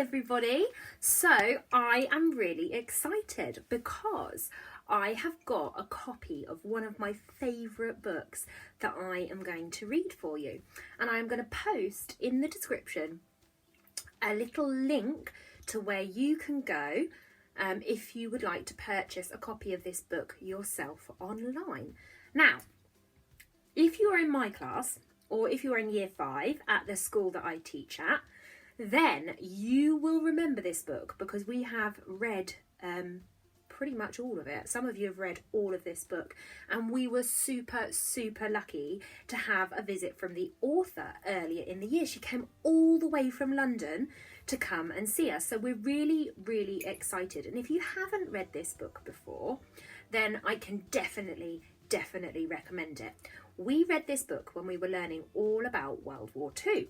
everybody. So I am really excited because I have got a copy of one of my favourite books that I am going to read for you, and I'm going to post in the description a little link to where you can go if you would like to purchase a copy of this book yourself online. Now, if you are in my class or if you're in year 5 at the school that I teach at, then you will remember this book because we have read pretty much all of it. Some of you have read all of this book, and we were super lucky to have a visit from the author earlier in the year. She came all the way from London to come and see us, so we're really excited. And if you haven't read this book before, then I can definitely recommend it. We read this book when we were learning all about World War II,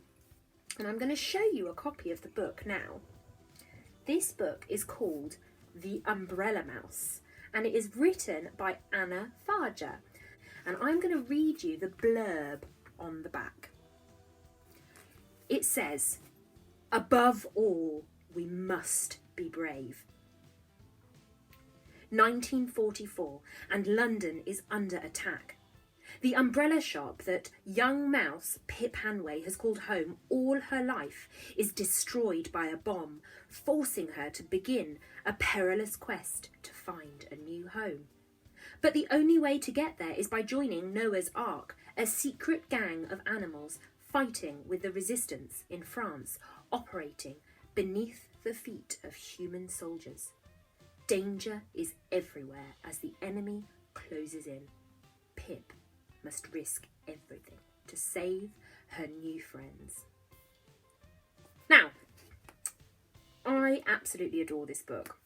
and I'm going to show you a copy of the book now. This book is called The Umbrella Mouse, and it is written by Anna Fargher, and I'm going to read you the blurb on the back. It says, "Above all, we must be brave." 1944, and London is under attack. The umbrella shop that young mouse Pip Hanway has called home all her life is destroyed by a bomb, forcing her to begin a perilous quest to find a new home. But the only way to get there is by joining Noah's Ark, a secret gang of animals fighting with the resistance in France, operating beneath the feet of human soldiers. Danger is everywhere as the enemy closes in. Pip must risk everything to save her new friends. Now, I absolutely adore this book,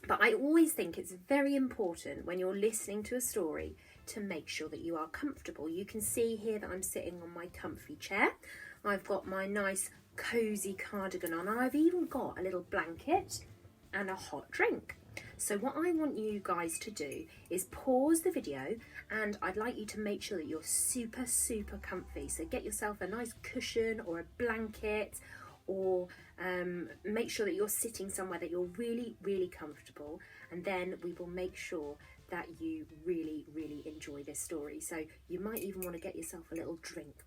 but I always think it's very important when you're listening to a story to make sure that you are comfortable. You can see here that I'm sitting on my comfy chair. I've got my nice cosy cardigan on, and I've even got a little blanket and a hot drink. So what I want you guys to do is pause the video, and I'd like you to make sure that you're super comfy. So get yourself a nice cushion or a blanket, or make sure that you're sitting somewhere that you're really comfortable, and then we will make sure that you really enjoy this story. So you might even want to get yourself a little drink.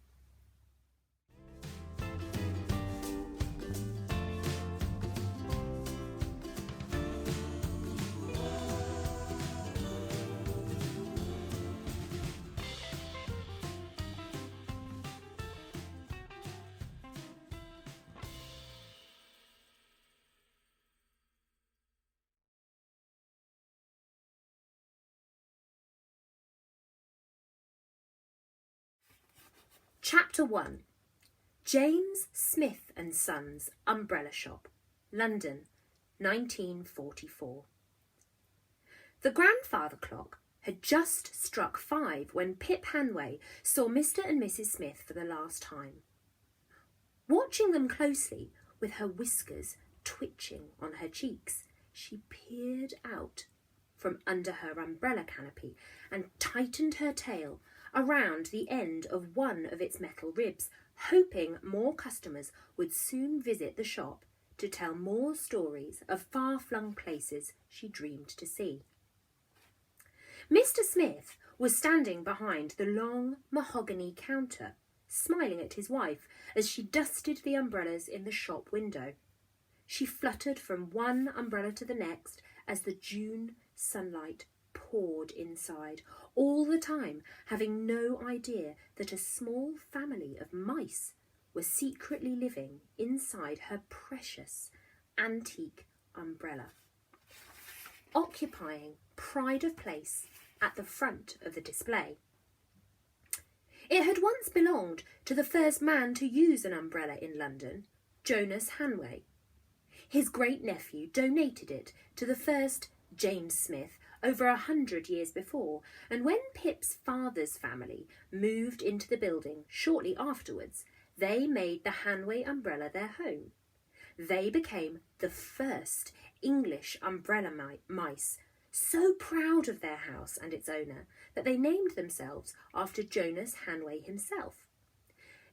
Chapter 1. James Smith and Sons Umbrella Shop, London, 1944. The grandfather clock had just struck 5 when Pip Hanway saw Mr. and Mrs. Smith for the last time. Watching them closely, with her whiskers twitching on her cheeks, she peered out from under her umbrella canopy and tightened her tail around the end of one of its metal ribs, hoping more customers would soon visit the shop to tell more stories of far-flung places she dreamed to see. Mr. Smith was standing behind the long mahogany counter, smiling at his wife as she dusted the umbrellas in the shop window. She fluttered from one umbrella to the next as the June sunlight poured inside, all the time having no idea that a small family of mice were secretly living inside her precious antique umbrella, occupying pride of place at the front of the display. It had once belonged to the first man to use an umbrella in London, Jonas Hanway. His great-nephew donated it to the first James Smith over 100 years before, and when Pip's father's family moved into the building shortly afterwards, they made the Hanway umbrella their home. They became the first English umbrella mice, so proud of their house and its owner that they named themselves after Jonas Hanway himself.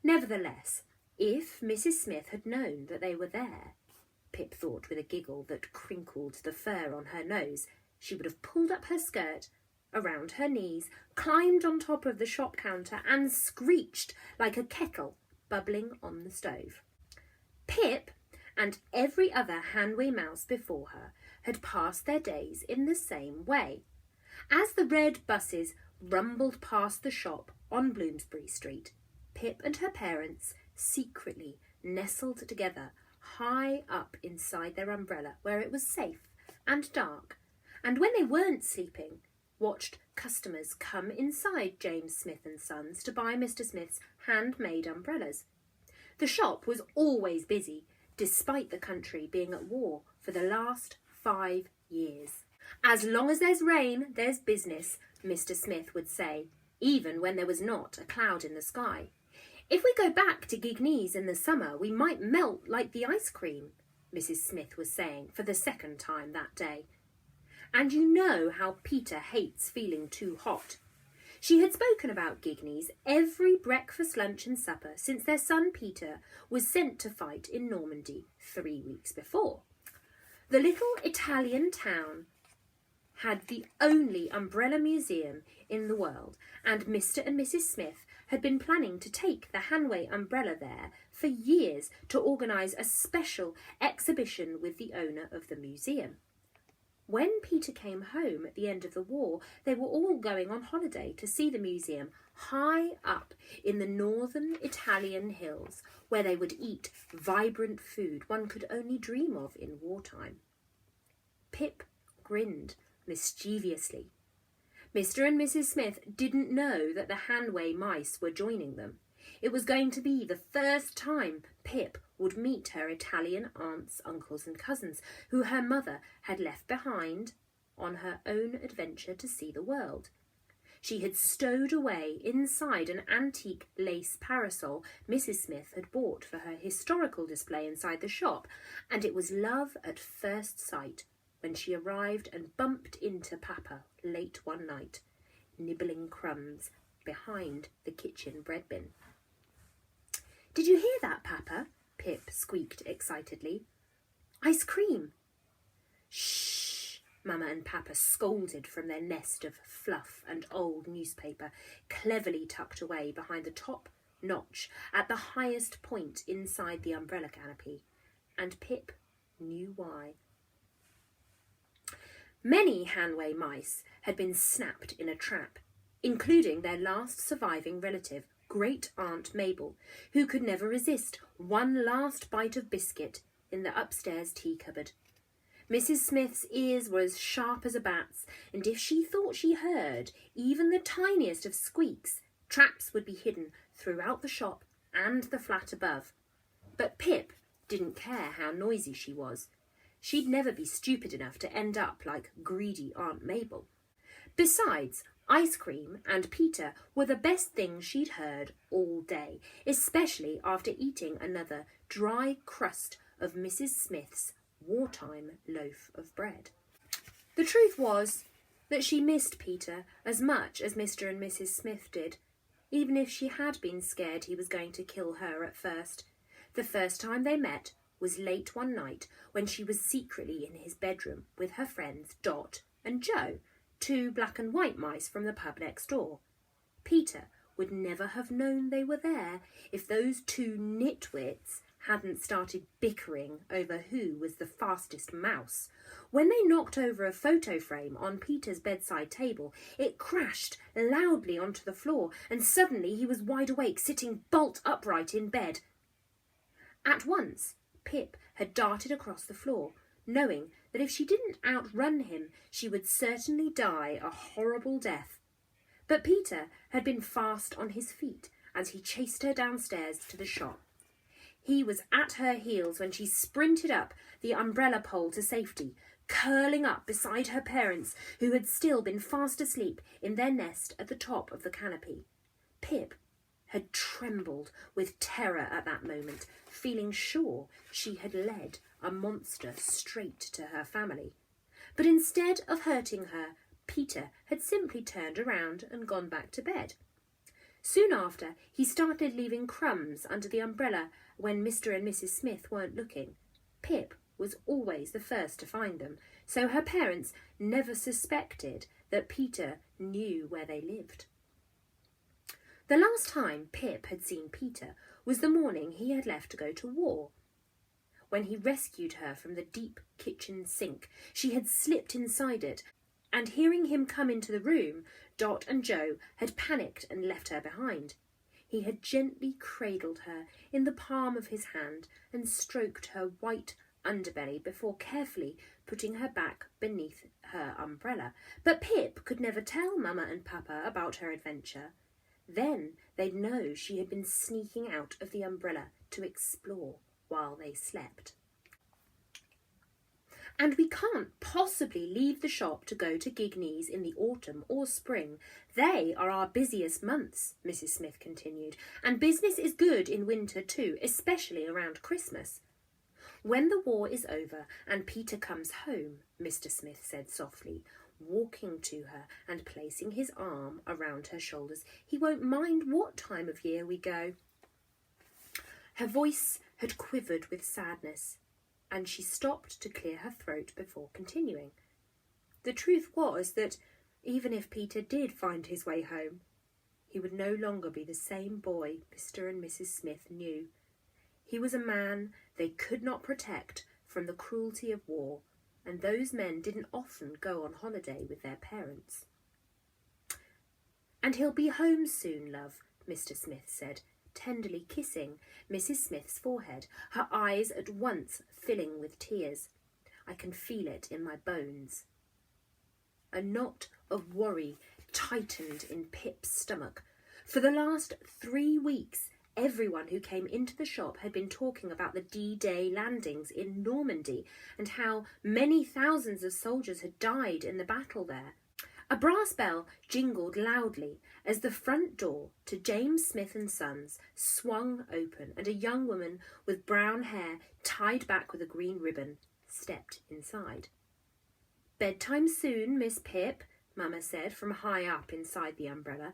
Nevertheless, if Mrs. Smith had known that they were there, Pip thought with a giggle that crinkled the fur on her nose. She would have pulled up her skirt around her knees, climbed on top of the shop counter and screeched like a kettle bubbling on the stove. Pip and every other Hanway mouse before her had passed their days in the same way. As the red buses rumbled past the shop on Bloomsbury Street, Pip and her parents secretly nestled together high up inside their umbrella where it was safe and dark, and when they weren't sleeping, watched customers come inside James Smith and Sons to buy Mr. Smith's handmade umbrellas. The shop was always busy, despite the country being at war for the last 5 years. As long as there's rain, there's business, Mr. Smith would say, even when there was not a cloud in the sky. If we go back to Gignees in the summer, we might melt like the ice cream, Mrs. Smith was saying for the second time that day. And you know how Peter hates feeling too hot. She had spoken about Gignees every breakfast, lunch and supper since their son Peter was sent to fight in Normandy 3 weeks before. The little Italian town had the only umbrella museum in the world, and Mr. and Mrs. Smith had been planning to take the Hanway umbrella there for years to organise a special exhibition with the owner of the museum. When Peter came home at the end of the war, they were all going on holiday to see the museum high up in the northern Italian hills, where they would eat vibrant food one could only dream of in wartime. Pip grinned mischievously. Mr. and Mrs. Smith didn't know that the Hanway mice were joining them. It was going to be the first time Pip would meet her Italian aunts, uncles and cousins, who her mother had left behind on her own adventure to see the world. She had stowed away inside an antique lace parasol Mrs. Smith had bought for her historical display inside the shop, and it was love at first sight when she arrived and bumped into Papa late one night, nibbling crumbs behind the kitchen bread bin. "Did you hear that, Papa?" Pip squeaked excitedly. "Ice cream." "Shh!" Mama and Papa scolded from their nest of fluff and old newspaper, cleverly tucked away behind the top notch at the highest point inside the umbrella canopy, and Pip knew why. Many Hanway mice had been snapped in a trap, including their last surviving relative, Great Aunt Mabel, who could never resist one last bite of biscuit in the upstairs tea cupboard. Mrs. Smith's ears were as sharp as a bat's, and if she thought she heard even the tiniest of squeaks, traps would be hidden throughout the shop and the flat above. But Pip didn't care how noisy she was. She'd never be stupid enough to end up like greedy Aunt Mabel. Besides, ice cream and Peter were the best things she'd heard all day, especially after eating another dry crust of Mrs. Smith's wartime loaf of bread. The truth was that she missed Peter as much as Mr. and Mrs. Smith did, even if she had been scared he was going to kill her at first. The first time they met was late one night when she was secretly in his bedroom with her friends Dot and Joe, 2 black and white mice from the pub next door. Peter would never have known they were there if those 2 nitwits hadn't started bickering over who was the fastest mouse. When they knocked over a photo frame on Peter's bedside table, it crashed loudly onto the floor, and suddenly he was wide awake, sitting bolt upright in bed. At once, Pip had darted across the floor, knowing that if she didn't outrun him, she would certainly die a horrible death. But Peter had been fast on his feet as he chased her downstairs to the shop. He was at her heels when she sprinted up the umbrella pole to safety, curling up beside her parents, who had still been fast asleep in their nest at the top of the canopy. Pip had trembled with terror at that moment, feeling sure she had led a monster straight to her family. But instead of hurting her, Peter had simply turned around and gone back to bed. Soon after, he started leaving crumbs under the umbrella when Mr. and Mrs. Smith weren't looking. Pip was always the first to find them, so her parents never suspected that Peter knew where they lived. The last time Pip had seen Peter was the morning he had left to go to war. When he rescued her from the deep kitchen sink, she had slipped inside it, and hearing him come into the room, Dot and Joe had panicked and left her behind. He had gently cradled her in the palm of his hand and stroked her white underbelly before carefully putting her back beneath her umbrella. But Pip could never tell Mama and Papa about her adventure. Then they'd know she had been sneaking out of the umbrella to explore while they slept. And we can't possibly leave the shop to go to Gigneys in the autumn or spring. They are our busiest months, Mrs. Smith continued, and business is good in winter too, especially around Christmas. When the war is over and Peter comes home, Mr. Smith said softly, walking to her and placing his arm around her shoulders, he won't mind what time of year we go. Her voice had quivered with sadness, and she stopped to clear her throat before continuing. The truth was that even if Peter did find his way home, he would no longer be the same boy Mr. and Mrs. Smith knew. He was a man they could not protect from the cruelty of war, and those men didn't often go on holiday with their parents. And he'll be home soon, love, Mr. Smith said, tenderly kissing Mrs. Smith's forehead, her eyes at once filling with tears. I can feel it in my bones. A knot of worry tightened in Pip's stomach. For the last 3 weeks, everyone who came into the shop had been talking about the D-Day landings in Normandy and how many thousands of soldiers had died in the battle there. A brass bell jingled loudly as the front door to James Smith and Sons swung open and a young woman with brown hair tied back with a green ribbon stepped inside. Bedtime soon, Miss Pip, Mama said from high up inside the umbrella.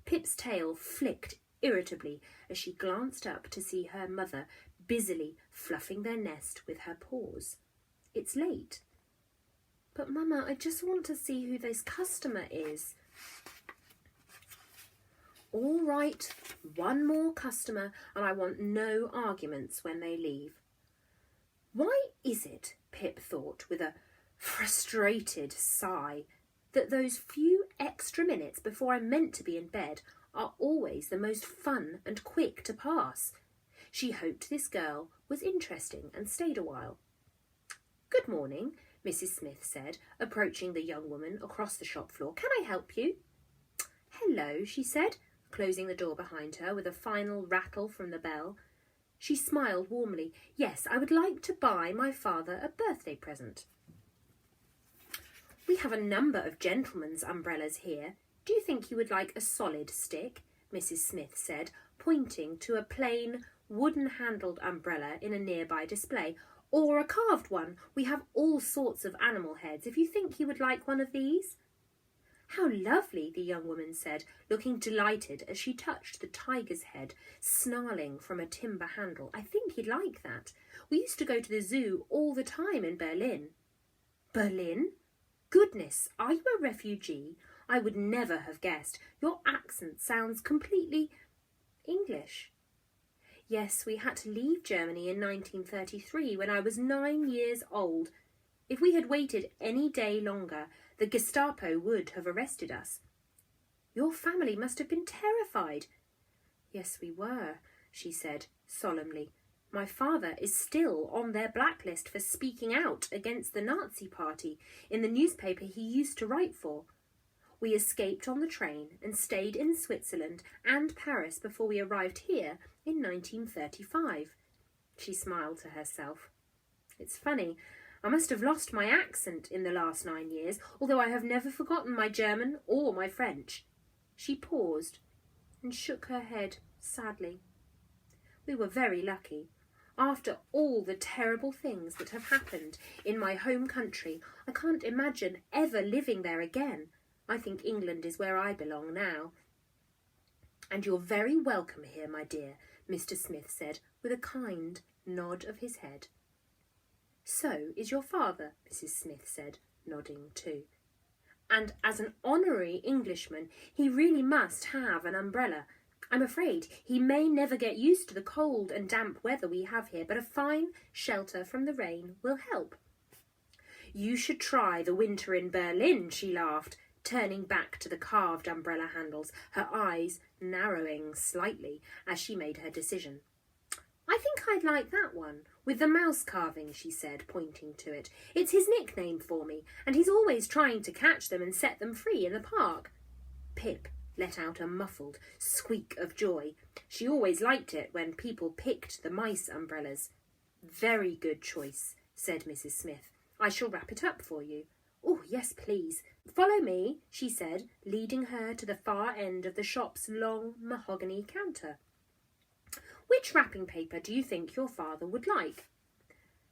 Pip's tail flicked irritably as she glanced up to see her mother busily fluffing their nest with her paws. It's late. But, Mama, I just want to see who this customer is. All right, one more customer, and I want no arguments when they leave. Why is it, Pip thought with a frustrated sigh, that those few extra minutes before I'm meant to be in bed are always the most fun and quick to pass? She hoped this girl was interesting and stayed a while. Good morning, Mrs. Smith said, approaching the young woman across the shop floor. Can I help you? Hello, she said, closing the door behind her with a final rattle from the bell. She smiled warmly. Yes, I would like to buy my father a birthday present. We have a number of gentlemen's umbrellas here. Do you think you would like a solid stick? Mrs. Smith said, pointing to a plain, wooden-handled umbrella in a nearby display. Or a carved one. We have all sorts of animal heads, if you think you would like one of these. How lovely, the young woman said, looking delighted as she touched the tiger's head, snarling from a timber handle. I think he'd like that. We used to go to the zoo all the time in Berlin. Berlin? Goodness, are you a refugee? I would never have guessed. Your accent sounds completely English. Yes, we had to leave Germany in 1933 when I was 9 years old. If we had waited any day longer, the Gestapo would have arrested us. Your family must have been terrified. Yes, we were, she said solemnly. My father is still on their blacklist for speaking out against the Nazi Party in the newspaper he used to write for. We escaped on the train and stayed in Switzerland and Paris before we arrived here in 1935. She smiled to herself. It's funny, I must have lost my accent in the last 9 years, although I have never forgotten my German or my French. She paused and shook her head sadly. We were very lucky. After all the terrible things that have happened in my home country, I can't imagine ever living there again. I think England is where I belong now. And you're very welcome here, my dear, Mr. Smith said, with a kind nod of his head. So is your father, Mrs. Smith said, nodding too. And as an honorary Englishman, he really must have an umbrella. I'm afraid he may never get used to the cold and damp weather we have here, but a fine shelter from the rain will help. You should try the winter in Berlin, she laughed, turning back to the carved umbrella handles, her eyes narrowing slightly as she made her decision. I think I'd like that one, with the mouse carving, she said, pointing to it. It's his nickname for me, and he's always trying to catch them and set them free in the park. Pip let out a muffled squeak of joy. She always liked it when people picked the mice umbrellas. Very good choice, said Mrs. Smith. I shall wrap it up for you. Oh, yes, please. Follow me, she said, leading her to the far end of the shop's long mahogany counter. Which wrapping paper do you think your father would like?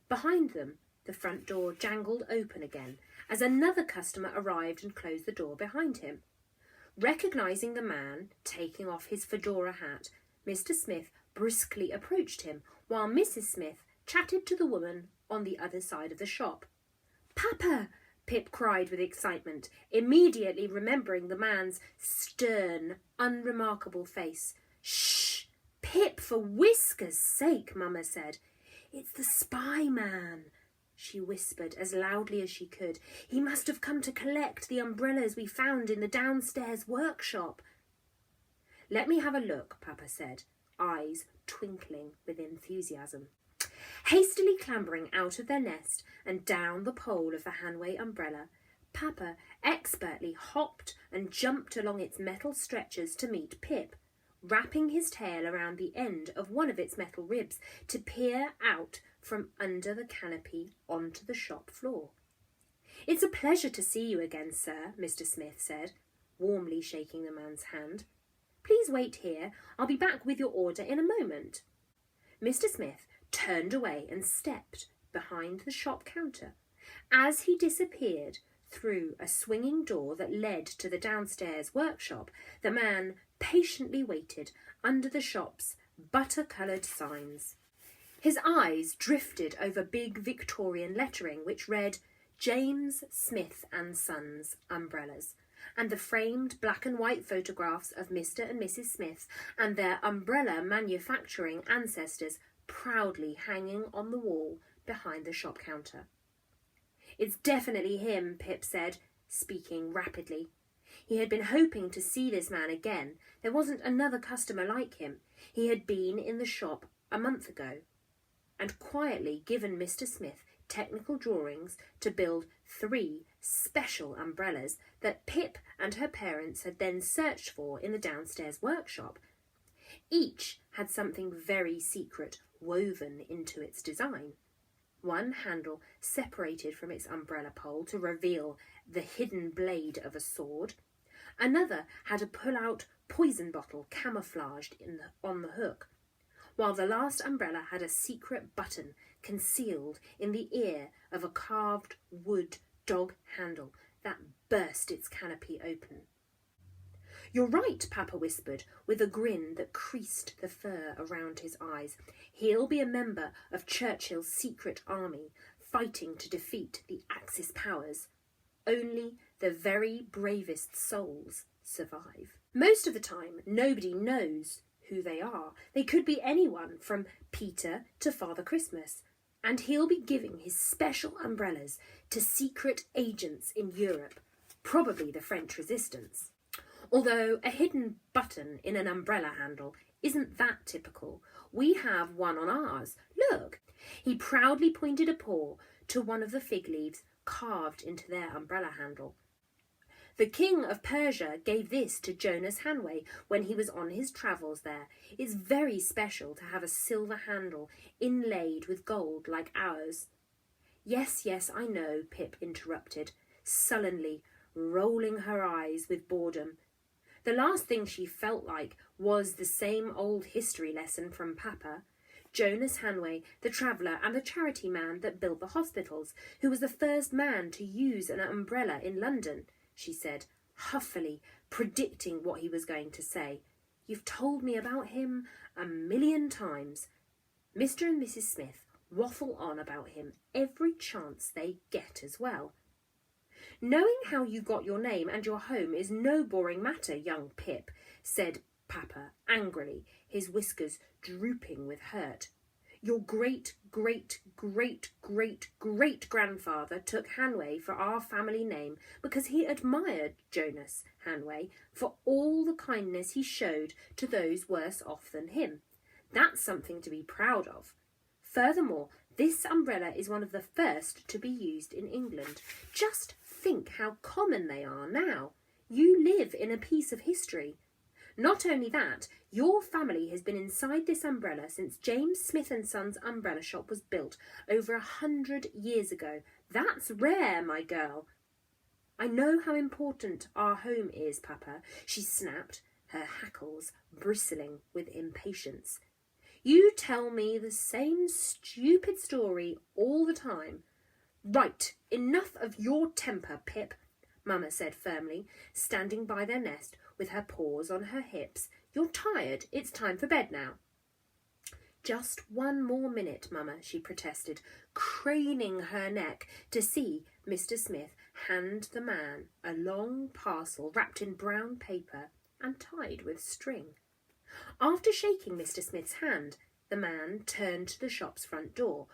Behind them, the front door jangled open again as another customer arrived and closed the door behind him. Recognising the man taking off his fedora hat, Mr. Smith briskly approached him, while Mrs. Smith chatted to the woman on the other side of the shop. Papa! Pip cried with excitement, immediately remembering the man's stern, unremarkable face. Shh! Pip, for Whisker's sake, Mamma said. It's the spy man, she whispered as loudly as she could. He must have come to collect the umbrellas we found in the downstairs workshop. Let me have a look, Papa said, eyes twinkling with enthusiasm. Hastily clambering out of their nest and down the pole of the Hanway umbrella, Papa expertly hopped and jumped along its metal stretchers to meet Pip, wrapping his tail around the end of one of its metal ribs to peer out from under the canopy onto the shop floor. It's a pleasure to see you again, sir, Mr. Smith said, warmly shaking the man's hand. Please wait here. I'll be back with your order in a moment. Mr. Smith turned away and stepped behind the shop counter. As he disappeared through a swinging door that led to the downstairs workshop, the man patiently waited under the shop's butter-coloured signs. His eyes drifted over big Victorian lettering which read James Smith and Sons Umbrellas, and the framed black and white photographs of Mr. and Mrs. Smith and their umbrella manufacturing ancestors proudly hanging on the wall behind the shop counter. It's definitely him, Pip said, speaking rapidly. He had been hoping to see this man again. There wasn't another customer like him. He had been in the shop a month ago and quietly given Mr. Smith technical drawings to build 3 special umbrellas that Pip and her parents had then searched for in the downstairs workshop. Each had something very secret woven into its design. One handle separated from its umbrella pole to reveal the hidden blade of a sword. Another had a pull-out poison bottle camouflaged on the hook, while the last umbrella had a secret button concealed in the ear of a carved wood dog handle that burst its canopy open. You're right, Papa whispered, with a grin that creased the fur around his eyes. He'll be a member of Churchill's secret army, fighting to defeat the Axis powers. Only the very bravest souls survive. Most of the time, nobody knows who they are. They could be anyone from Peter to Father Christmas. And he'll be giving his special umbrellas to secret agents in Europe, probably the French resistance. Although a hidden button in an umbrella handle isn't that typical, we have one on ours. Look! He proudly pointed a paw to one of the fig leaves carved into their umbrella handle. The King of Persia gave this to Jonas Hanway when he was on his travels there. It's very special to have a silver handle inlaid with gold like ours. Yes, I know, Pip interrupted, sullenly, rolling her eyes with boredom. The last thing she felt like was the same old history lesson from Papa. Jonas Hanway, the traveller and the charity man that built the hospitals, who was the first man to use an umbrella in London, she said, huffily, predicting what he was going to say. You've told me about him 1,000,000 times. Mr. and Mrs. Smith waffle on about him every chance they get as well. Knowing how you got your name and your home is no boring matter, young Pip, said Papa angrily, his whiskers drooping with hurt. Your great-great-great-great-great-grandfather took Hanway for our family name because he admired Jonas Hanway for all the kindness he showed to those worse off than him. That's something to be proud of. Furthermore, this umbrella is one of the first to be used in England. Just think how common they are now. You live in a piece of history. Not only that, your family has been inside this umbrella since James Smith & Sons umbrella shop was built over 100 years ago. That's rare, my girl. I know how important our home is, Papa, she snapped, her hackles bristling with impatience. You tell me the same stupid story all the time. Right, enough of your temper, Pip, Mamma said firmly, standing by their nest with her paws on her hips. You're tired. It's time for bed now. Just one more minute, Mamma, she protested, craning her neck to see Mr. Smith hand the man a long parcel wrapped in brown paper and tied with string. After shaking Mr. Smith's hand, the man turned to the shop's front door.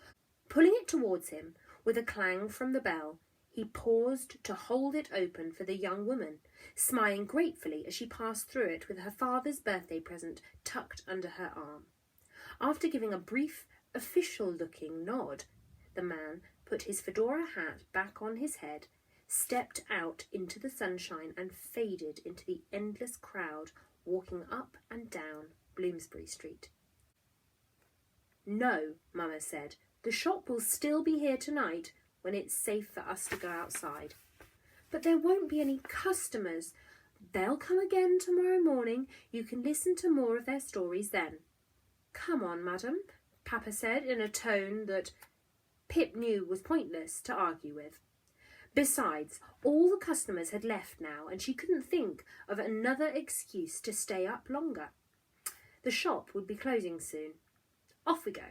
Pulling it towards him with a clang from the bell, he paused to hold it open for the young woman, smiling gratefully as she passed through it with her father's birthday present tucked under her arm. After giving a brief, official-looking nod, the man put his fedora hat back on his head, stepped out into the sunshine and faded into the endless crowd walking up and down Bloomsbury Street. No, Mamma said, the shop will still be here tonight when it's safe for us to go outside. But there won't be any customers. They'll come again tomorrow morning. You can listen to more of their stories then. Come on, madam, Papa said in a tone that Pip knew was pointless to argue with. Besides, all the customers had left now, and she couldn't think of another excuse to stay up longer. The shop would be closing soon. Off we go.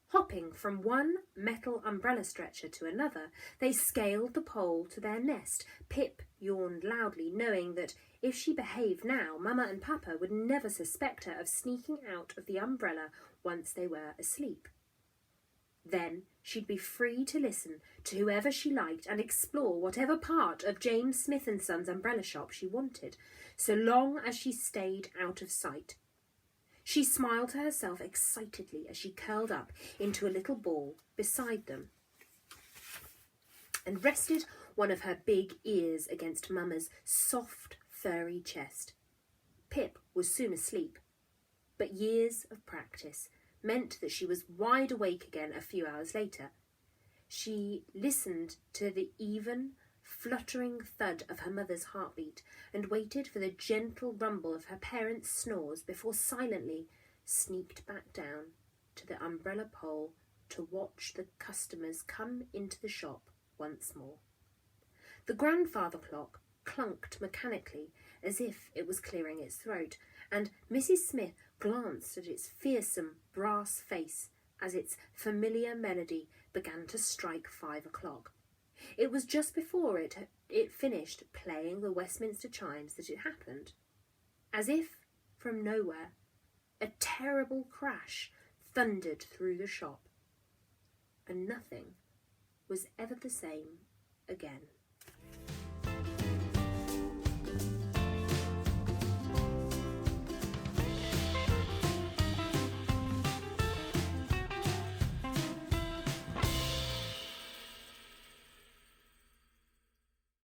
Hopping from one metal umbrella stretcher to another, they scaled the pole to their nest. Pip yawned loudly, knowing that if she behaved now, Mamma and Papa would never suspect her of sneaking out of the umbrella once they were asleep. Then she'd be free to listen to whoever she liked and explore whatever part of James Smith & Sons umbrella shop she wanted, so long as she stayed out of sight. She smiled to herself excitedly as she curled up into a little ball beside them and rested one of her big ears against Mamma's soft, furry chest. Pip was soon asleep, but years of practice meant that she was wide awake again a few hours later. She listened to the even, fluttering thud of her mother's heartbeat and waited for the gentle rumble of her parents' snores before silently sneaked back down to the umbrella pole to watch the customers come into the shop once more. The grandfather clock clunked mechanically as if it was clearing its throat, and Mrs. Smith glanced at its fearsome brass face as its familiar melody began to strike 5 o'clock. It was just before it finished playing the Westminster chimes that it happened. As if from nowhere, a terrible crash thundered through the shop, and nothing was ever the same again.